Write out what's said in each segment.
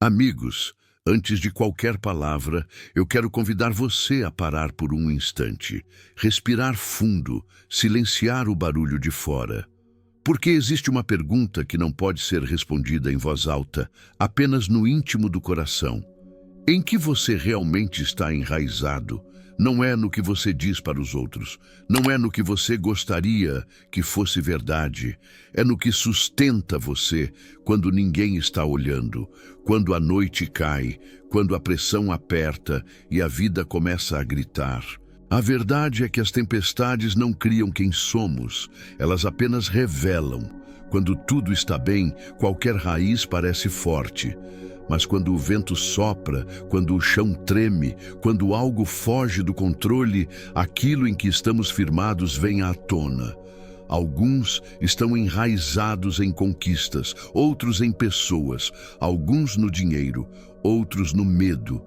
Amigos, antes de qualquer palavra, eu quero convidar você a parar por um instante, respirar fundo, silenciar o barulho de fora. Porque existe uma pergunta que não pode ser respondida em voz alta, apenas no íntimo do coração. Em que você realmente está enraizado? Não é no que você diz para os outros, não é no que você gostaria que fosse verdade, é no que sustenta você quando ninguém está olhando, quando a noite cai, quando a pressão aperta e a vida começa a gritar. A verdade é que as tempestades não criam quem somos, elas apenas revelam. Quando tudo está bem, qualquer raiz parece forte. Mas quando o vento sopra, quando o chão treme, quando algo foge do controle, aquilo em que estamos firmados vem à tona. Alguns estão enraizados em conquistas, outros em pessoas, alguns no dinheiro, outros no medo.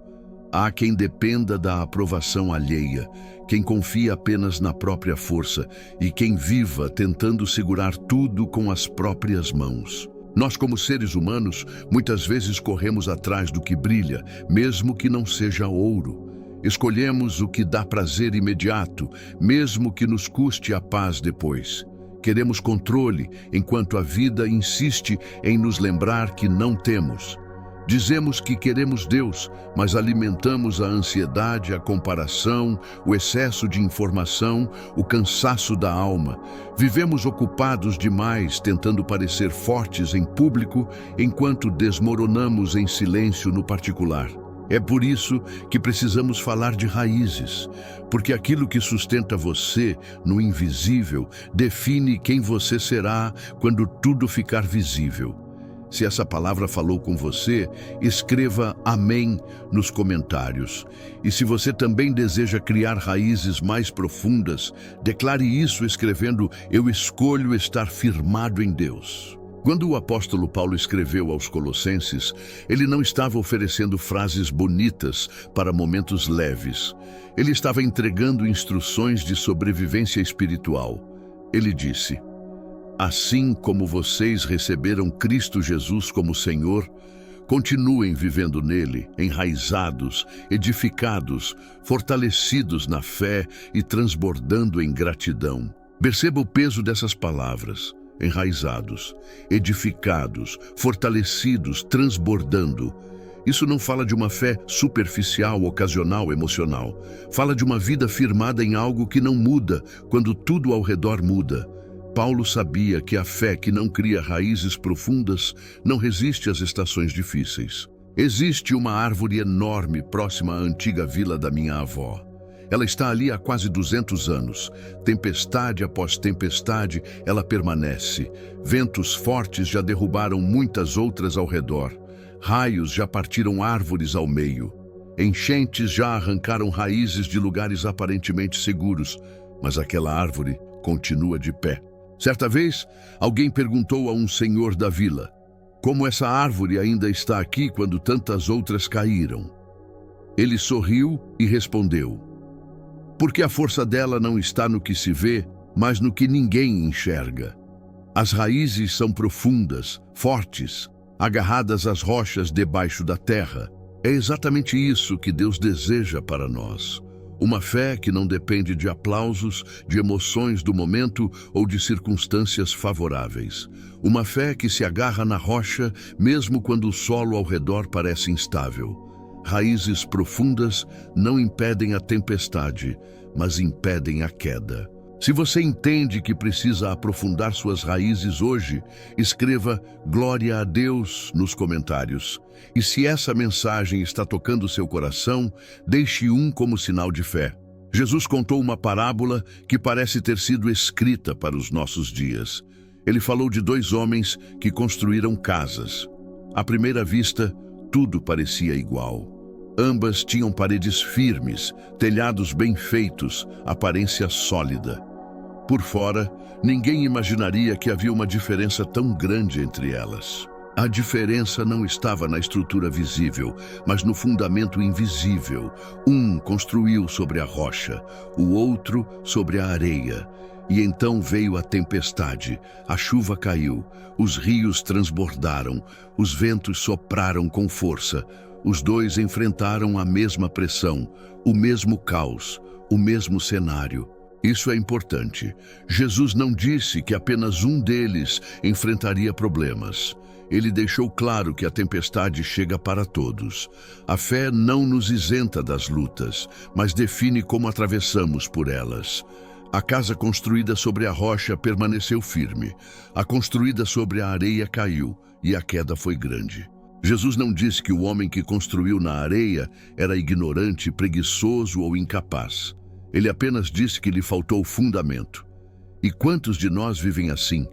Há quem dependa da aprovação alheia, quem confia apenas na própria força e quem viva tentando segurar tudo com as próprias mãos. Nós, como seres humanos, muitas vezes corremos atrás do que brilha, mesmo que não seja ouro. Escolhemos o que dá prazer imediato, mesmo que nos custe a paz depois. Queremos controle, enquanto a vida insiste em nos lembrar que não temos. Dizemos que queremos Deus, mas alimentamos a ansiedade, a comparação, o excesso de informação, o cansaço da alma. Vivemos ocupados demais, tentando parecer fortes em público, enquanto desmoronamos em silêncio no particular. É por isso que precisamos falar de raízes, porque aquilo que sustenta você no invisível define quem você será quando tudo ficar visível. Se essa palavra falou com você, escreva amém nos comentários. E se você também deseja criar raízes mais profundas, declare isso escrevendo: eu escolho estar firmado em Deus. Quando o apóstolo Paulo escreveu aos Colossenses, ele não estava oferecendo frases bonitas para momentos leves. Ele estava entregando instruções de sobrevivência espiritual. Ele disse: assim como vocês receberam Cristo Jesus como Senhor, continuem vivendo nele, enraizados, edificados, fortalecidos na fé e transbordando em gratidão. Perceba o peso dessas palavras: enraizados, edificados, fortalecidos, transbordando. Isso não fala de uma fé superficial, ocasional, emocional. Fala de uma vida firmada em algo que não muda quando tudo ao redor muda. Paulo sabia que a fé que não cria raízes profundas não resiste às estações difíceis. Existe uma árvore enorme próxima à antiga vila da minha avó. Ela está ali há quase 200 anos. Tempestade após tempestade, ela permanece. Ventos fortes já derrubaram muitas outras ao redor. Raios já partiram árvores ao meio. Enchentes já arrancaram raízes de lugares aparentemente seguros, mas aquela árvore continua de pé. Certa vez, alguém perguntou a um senhor da vila: como essa árvore ainda está aqui quando tantas outras caíram? Ele sorriu e respondeu: porque a força dela não está no que se vê, mas no que ninguém enxerga. As raízes são profundas, fortes, agarradas às rochas debaixo da terra. É exatamente isso que Deus deseja para nós. Uma fé que não depende de aplausos, de emoções do momento ou de circunstâncias favoráveis. Uma fé que se agarra na rocha, mesmo quando o solo ao redor parece instável. Raízes profundas não impedem a tempestade, mas impedem a queda. Se você entende que precisa aprofundar suas raízes hoje, escreva "Glória a Deus" nos comentários. E se essa mensagem está tocando seu coração, deixe um como sinal de fé. Jesus contou uma parábola que parece ter sido escrita para os nossos dias. Ele falou de 2 homens que construíram casas. À primeira vista, tudo parecia igual. Ambas tinham paredes firmes, telhados bem feitos, aparência sólida. Por fora, ninguém imaginaria que havia uma diferença tão grande entre elas. A diferença não estava na estrutura visível, mas no fundamento invisível. Um construiu sobre a rocha, o outro sobre a areia. E então veio a tempestade, a chuva caiu, os rios transbordaram, os ventos sopraram com força. Os dois enfrentaram a mesma pressão, o mesmo caos, o mesmo cenário. Isso é importante. Jesus não disse que apenas um deles enfrentaria problemas. Ele deixou claro que a tempestade chega para todos. A fé não nos isenta das lutas, mas define como atravessamos por elas. A casa construída sobre a rocha permaneceu firme. A construída sobre a areia caiu, e a queda foi grande. Jesus não disse que o homem que construiu na areia era ignorante, preguiçoso ou incapaz. Ele apenas disse que lhe faltou fundamento. E quantos de nós vivem assim?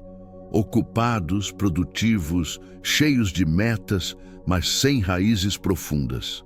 Ocupados, produtivos, cheios de metas, mas sem raízes profundas.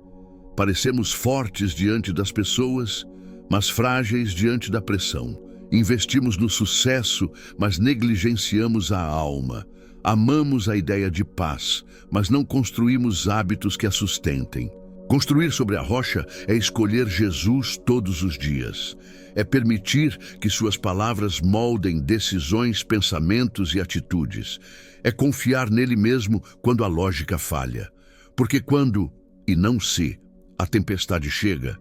Parecemos fortes diante das pessoas, mas frágeis diante da pressão. Investimos no sucesso, mas negligenciamos a alma. Amamos a ideia de paz, mas não construímos hábitos que a sustentem. Construir sobre a rocha é escolher Jesus todos os dias. É permitir que suas palavras moldem decisões, pensamentos e atitudes. É confiar nele mesmo quando a lógica falha. Porque quando, e não se, a tempestade chega,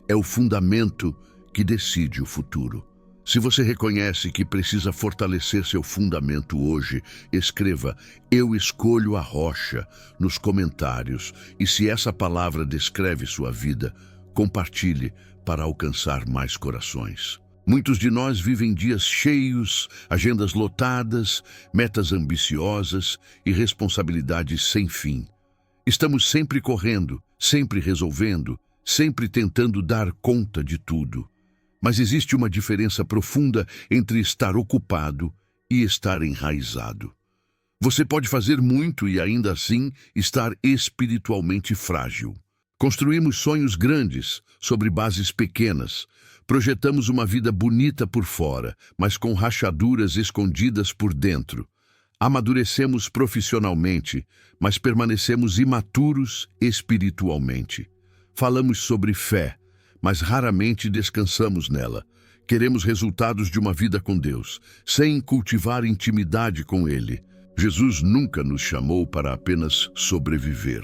é o fundamento que decide o futuro. Se você reconhece que precisa fortalecer seu fundamento hoje, escreva "Eu escolho a rocha" nos comentários. E se essa palavra descreve sua vida, compartilhe para alcançar mais corações. Muitos de nós vivem dias cheios, agendas lotadas, metas ambiciosas e responsabilidades sem fim. Estamos sempre correndo, sempre resolvendo, sempre tentando dar conta de tudo. Mas existe uma diferença profunda entre estar ocupado e estar enraizado. Você pode fazer muito e ainda assim estar espiritualmente frágil. Construímos sonhos grandes sobre bases pequenas. Projetamos uma vida bonita por fora, mas com rachaduras escondidas por dentro. Amadurecemos profissionalmente, mas permanecemos imaturos espiritualmente. Falamos sobre fé, mas raramente descansamos nela. Queremos resultados de uma vida com Deus, sem cultivar intimidade com Ele. Jesus nunca nos chamou para apenas sobreviver.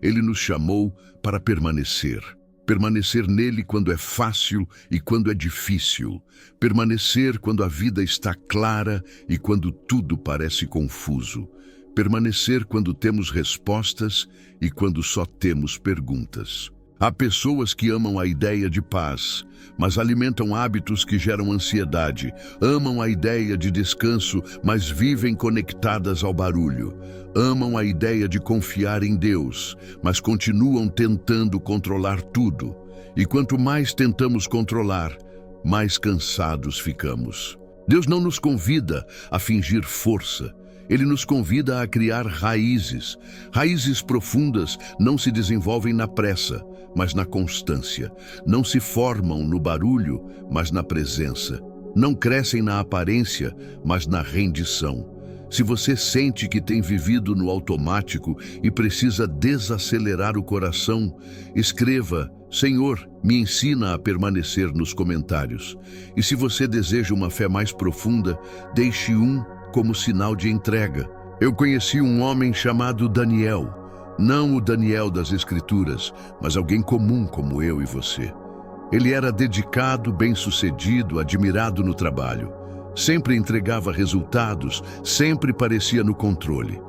Ele nos chamou para permanecer. Permanecer nele quando é fácil e quando é difícil. Permanecer quando a vida está clara e quando tudo parece confuso. Permanecer quando temos respostas e quando só temos perguntas. Há pessoas que amam a ideia de paz, mas alimentam hábitos que geram ansiedade. Amam a ideia de descanso, mas vivem conectadas ao barulho. Amam a ideia de confiar em Deus, mas continuam tentando controlar tudo. E quanto mais tentamos controlar, mais cansados ficamos. Deus não nos convida a fingir força. Ele nos convida a criar raízes. Raízes profundas não se desenvolvem na pressa, mas na constância. Não se formam no barulho, mas na presença. Não crescem na aparência, mas na rendição. Se você sente que tem vivido no automático e precisa desacelerar o coração, escreva "Senhor, me ensina a permanecer" nos comentários. E se você deseja uma fé mais profunda, deixe um como sinal de entrega. Eu conheci um homem chamado Daniel. Não o Daniel das Escrituras, mas alguém comum como eu e você. Ele era dedicado, bem-sucedido, admirado no trabalho. Sempre entregava resultados, sempre parecia no controle.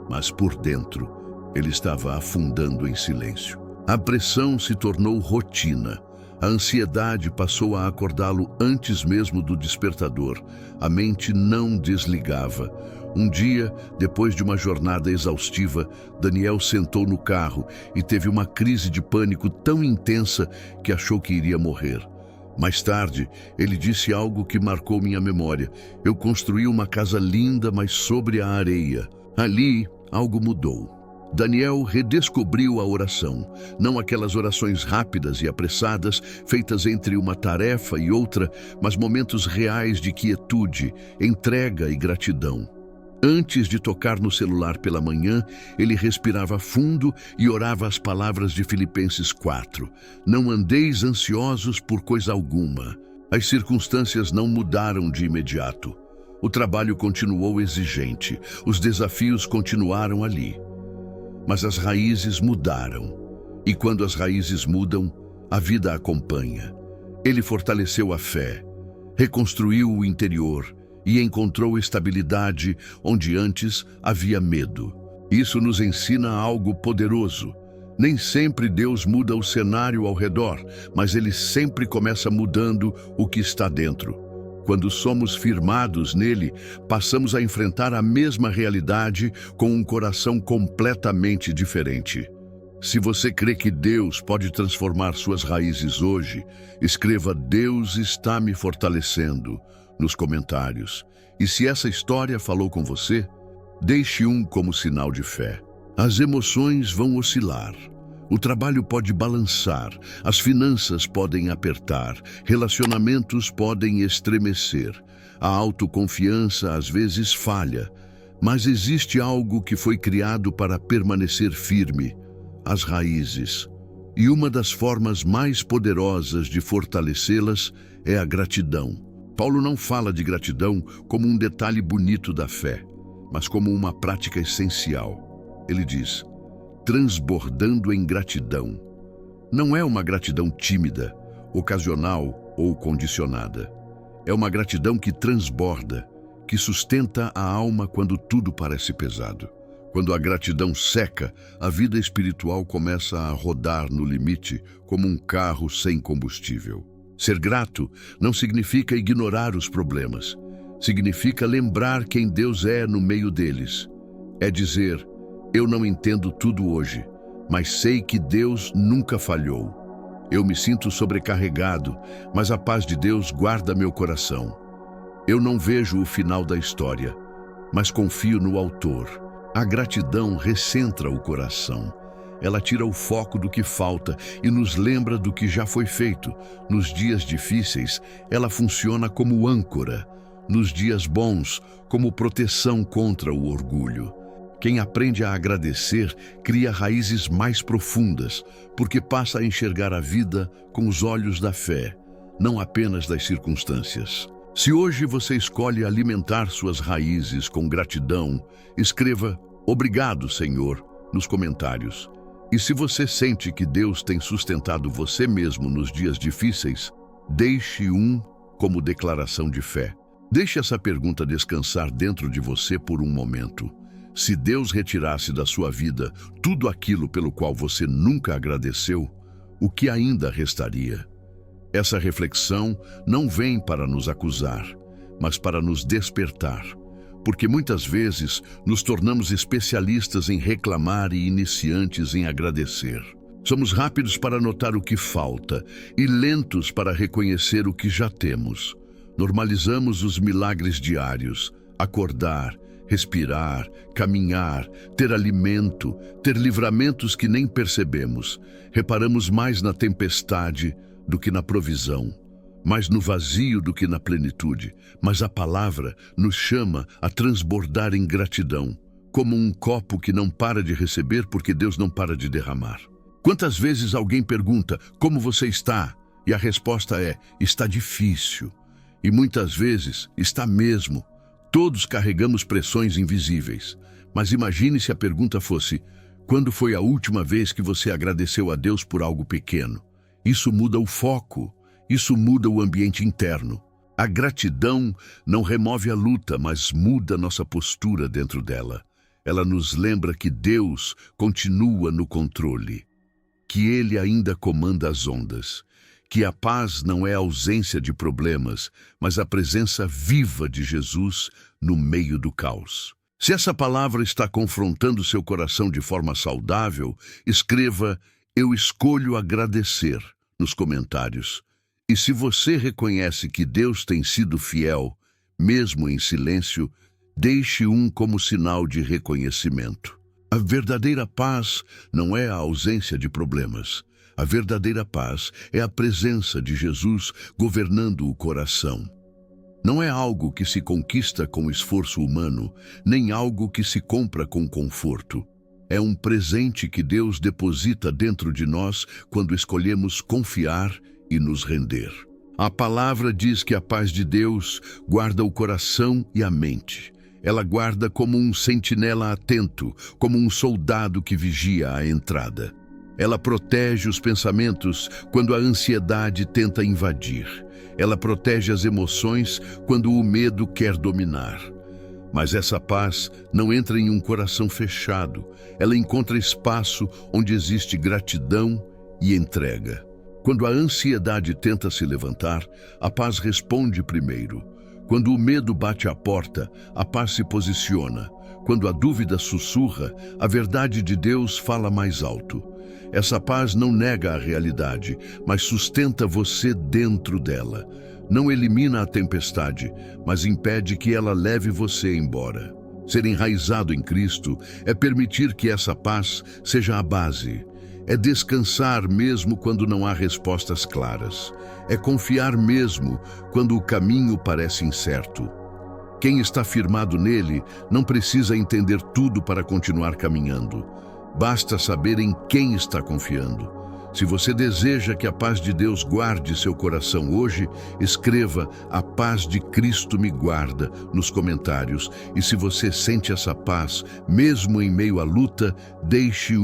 Mas por dentro, ele estava afundando em silêncio. A pressão se tornou rotina. A ansiedade passou a acordá-lo antes mesmo do despertador. A mente não desligava. Um dia, depois de uma jornada exaustiva, Daniel sentou no carro e teve uma crise de pânico tão intensa que achou que iria morrer. Mais tarde, ele disse algo que marcou minha memória. Eu construí uma casa linda, mas sobre a areia. Ali, algo mudou. Daniel redescobriu a oração, não aquelas orações rápidas e apressadas, feitas entre uma tarefa e outra, mas momentos reais de quietude, entrega e gratidão. Antes de tocar no celular pela manhã, ele respirava fundo e orava as palavras de Filipenses 4. Não andeis ansiosos por coisa alguma. As circunstâncias não mudaram de imediato. O trabalho continuou exigente, os desafios continuaram ali. Mas as raízes mudaram. E quando as raízes mudam, a vida acompanha. Ele fortaleceu a fé, reconstruiu o interior e encontrou estabilidade onde antes havia medo. Isso nos ensina algo poderoso. Nem sempre Deus muda o cenário ao redor, mas Ele sempre começa mudando o que está dentro. Quando somos firmados nele, passamos a enfrentar a mesma realidade com um coração completamente diferente. Se você crê que Deus pode transformar suas raízes hoje, escreva "Deus está me fortalecendo" nos comentários. E se essa história falou com você, deixe um como sinal de fé. As emoções vão oscilar. O trabalho pode balançar, as finanças podem apertar, relacionamentos podem estremecer, a autoconfiança às vezes falha, mas existe algo que foi criado para permanecer firme: as raízes. E uma das formas mais poderosas de fortalecê-las é a gratidão. Paulo não fala de gratidão como um detalhe bonito da fé, mas como uma prática essencial. Ele diz: transbordando em gratidão. Não é uma gratidão tímida, ocasional ou condicionada. É uma gratidão que transborda, que sustenta a alma quando tudo parece pesado. Quando a gratidão seca, a vida espiritual começa a rodar no limite como um carro sem combustível. Ser grato não significa ignorar os problemas. Significa lembrar quem Deus é no meio deles. É dizer: eu não entendo tudo hoje, mas sei que Deus nunca falhou. Eu me sinto sobrecarregado, mas a paz de Deus guarda meu coração. Eu não vejo o final da história, mas confio no autor. A gratidão recentra o coração. Ela tira o foco do que falta e nos lembra do que já foi feito. Nos dias difíceis, ela funciona como âncora. Nos dias bons, como proteção contra o orgulho. Quem aprende a agradecer cria raízes mais profundas, porque passa a enxergar a vida com os olhos da fé, não apenas das circunstâncias. Se hoje você escolhe alimentar suas raízes com gratidão, escreva "Obrigado, Senhor" nos comentários. E se você sente que Deus tem sustentado você mesmo nos dias difíceis, deixe um como declaração de fé. Deixe essa pergunta descansar dentro de você por um momento. Se Deus retirasse da sua vida tudo aquilo pelo qual você nunca agradeceu, o que ainda restaria? Essa reflexão não vem para nos acusar, mas para nos despertar. Porque muitas vezes nos tornamos especialistas em reclamar e iniciantes em agradecer. Somos rápidos para notar o que falta e lentos para reconhecer o que já temos. Normalizamos os milagres diários: acordar, respirar, caminhar, ter alimento, ter livramentos que nem percebemos. Reparamos mais na tempestade do que na provisão, mais no vazio do que na plenitude. Mas a palavra nos chama a transbordar em gratidão, como um copo que não para de receber porque Deus não para de derramar. Quantas vezes alguém pergunta: como você está? E a resposta é: está difícil. E muitas vezes está mesmo. Todos carregamos pressões invisíveis. Mas imagine se a pergunta fosse: quando foi a última vez que você agradeceu a Deus por algo pequeno? Isso muda o foco. Isso muda o ambiente interno. A gratidão não remove a luta, mas muda nossa postura dentro dela. Ela nos lembra que Deus continua no controle, que Ele ainda comanda as ondas, que a paz não é a ausência de problemas, mas a presença viva de Jesus no meio do caos. Se essa palavra está confrontando seu coração de forma saudável, escreva "Eu escolho agradecer" nos comentários. E se você reconhece que Deus tem sido fiel, mesmo em silêncio, deixe um como sinal de reconhecimento. A verdadeira paz não é a ausência de problemas. A verdadeira paz é a presença de Jesus governando o coração. Não é algo que se conquista com esforço humano, nem algo que se compra com conforto. É um presente que Deus deposita dentro de nós quando escolhemos confiar e nos render. A palavra diz que a paz de Deus guarda o coração e a mente. Ela guarda como um sentinela atento, como um soldado que vigia a entrada. Ela protege os pensamentos quando a ansiedade tenta invadir. Ela protege as emoções quando o medo quer dominar. Mas essa paz não entra em um coração fechado. Ela encontra espaço onde existe gratidão e entrega. Quando a ansiedade tenta se levantar, a paz responde primeiro. Quando o medo bate à porta, a paz se posiciona. Quando a dúvida sussurra, a verdade de Deus fala mais alto. Essa paz não nega a realidade, mas sustenta você dentro dela. Não elimina a tempestade, mas impede que ela leve você embora. Ser enraizado em Cristo é permitir que essa paz seja a base. É descansar mesmo quando não há respostas claras. É confiar mesmo quando o caminho parece incerto. Quem está firmado nele não precisa entender tudo para continuar caminhando. Basta saber em quem está confiando. Se você deseja que a paz de Deus guarde seu coração hoje, escreva "A paz de Cristo me guarda" nos comentários. E se você sente essa paz, mesmo em meio à luta, deixe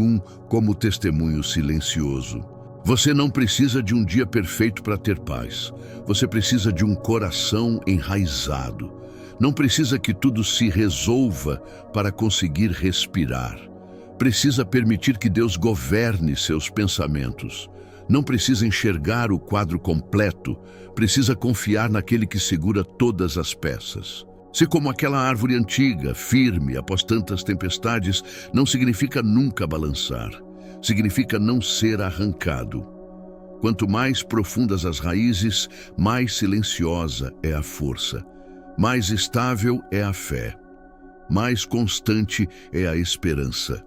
como testemunho silencioso. Você não precisa de um dia perfeito para ter paz. Você precisa de um coração enraizado. Não precisa que tudo se resolva para conseguir respirar. Precisa permitir que Deus governe seus pensamentos. Não precisa enxergar o quadro completo, precisa confiar naquele que segura todas as peças. Se como aquela árvore antiga, firme após tantas tempestades, não significa nunca balançar. Significa não ser arrancado. Quanto mais profundas as raízes, mais silenciosa é a força. Mais estável é a fé. Mais constante é a esperança.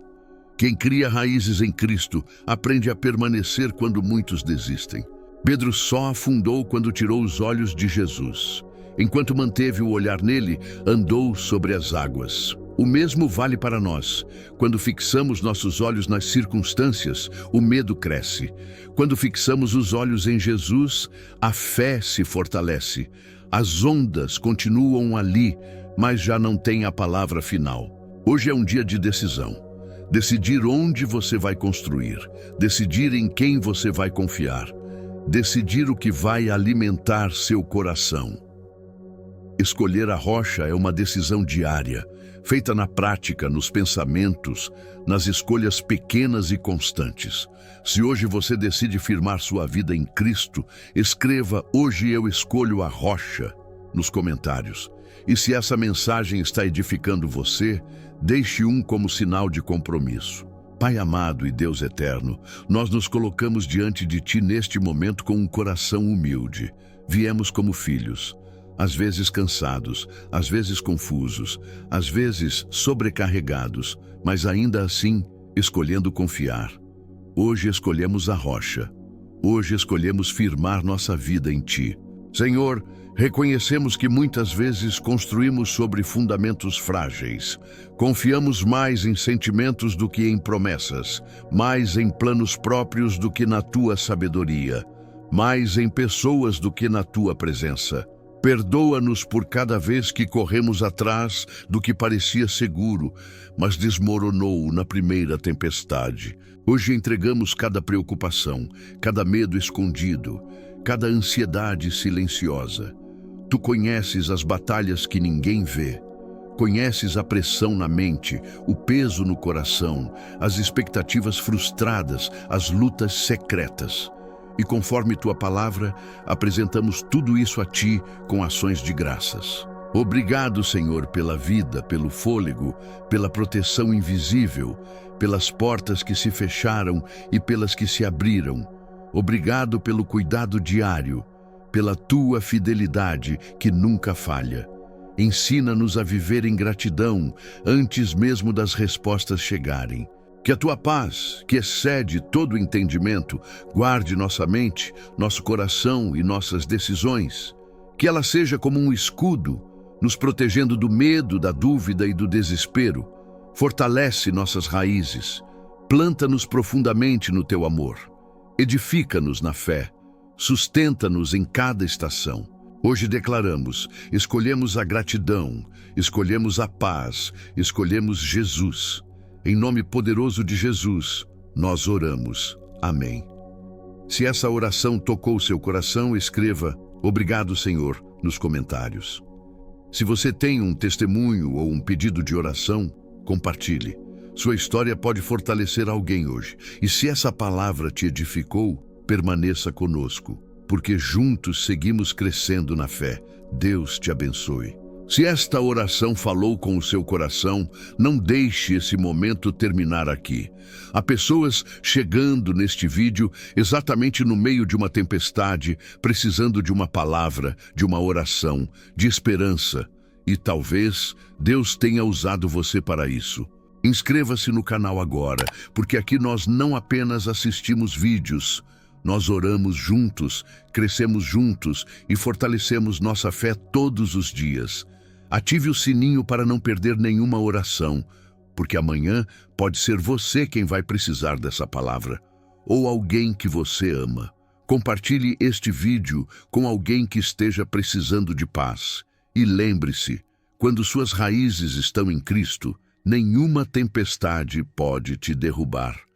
Quem cria raízes em Cristo aprende a permanecer quando muitos desistem. Pedro só afundou quando tirou os olhos de Jesus. Enquanto manteve o olhar nele, andou sobre as águas. O mesmo vale para nós. Quando fixamos nossos olhos nas circunstâncias, o medo cresce. Quando fixamos os olhos em Jesus, a fé se fortalece. As ondas continuam ali, mas já não têm a palavra final. Hoje é um dia de decisão. Decidir onde você vai construir, decidir em quem você vai confiar, decidir o que vai alimentar seu coração. Escolher a rocha é uma decisão diária, feita na prática, nos pensamentos, nas escolhas pequenas e constantes. Se hoje você decide firmar sua vida em Cristo, escreva "Hoje eu escolho a rocha" nos comentários. E se essa mensagem está edificando você, deixe como sinal de compromisso. Pai amado e Deus eterno, nós nos colocamos diante de Ti neste momento com um coração humilde. Viemos como filhos, às vezes cansados, às vezes confusos, às vezes sobrecarregados, mas ainda assim escolhendo confiar. Hoje escolhemos a rocha. Hoje escolhemos firmar nossa vida em Ti. Senhor, reconhecemos que muitas vezes construímos sobre fundamentos frágeis. Confiamos mais em sentimentos do que em promessas, mais em planos próprios do que na Tua sabedoria, mais em pessoas do que na Tua presença. Perdoa-nos por cada vez que corremos atrás do que parecia seguro, mas desmoronou na primeira tempestade. Hoje entregamos cada preocupação, cada medo escondido, cada ansiedade silenciosa. Tu conheces as batalhas que ninguém vê. Conheces a pressão na mente, o peso no coração, as expectativas frustradas, as lutas secretas. E conforme Tua palavra, apresentamos tudo isso a Ti com ações de graças. Obrigado, Senhor, pela vida, pelo fôlego, pela proteção invisível, pelas portas que se fecharam e pelas que se abriram. Obrigado pelo cuidado diário, pela Tua fidelidade que nunca falha. Ensina-nos a viver em gratidão antes mesmo das respostas chegarem. Que a Tua paz, que excede todo entendimento, guarde nossa mente, nosso coração e nossas decisões. Que ela seja como um escudo, nos protegendo do medo, da dúvida e do desespero. Fortalece nossas raízes. Planta-nos profundamente no Teu amor. Edifica-nos na fé. Sustenta-nos em cada estação. Hoje declaramos, escolhemos a gratidão, escolhemos a paz, escolhemos Jesus. Em nome poderoso de Jesus, nós oramos. Amém. Se essa oração tocou seu coração, escreva "Obrigado, Senhor" nos comentários. Se você tem um testemunho ou um pedido de oração, compartilhe. Sua história pode fortalecer alguém hoje. E se essa palavra te edificou, permaneça conosco, porque juntos seguimos crescendo na fé. Deus te abençoe. Se esta oração falou com o seu coração, não deixe esse momento terminar aqui. Há pessoas chegando neste vídeo exatamente no meio de uma tempestade, precisando de uma palavra, de uma oração, de esperança. E talvez Deus tenha usado você para isso. Inscreva-se no canal agora, porque aqui nós não apenas assistimos vídeos, nós oramos juntos, crescemos juntos e fortalecemos nossa fé todos os dias. Ative o sininho para não perder nenhuma oração, porque amanhã pode ser você quem vai precisar dessa palavra, ou alguém que você ama. Compartilhe este vídeo com alguém que esteja precisando de paz. E lembre-se, quando suas raízes estão em Cristo, nenhuma tempestade pode te derrubar.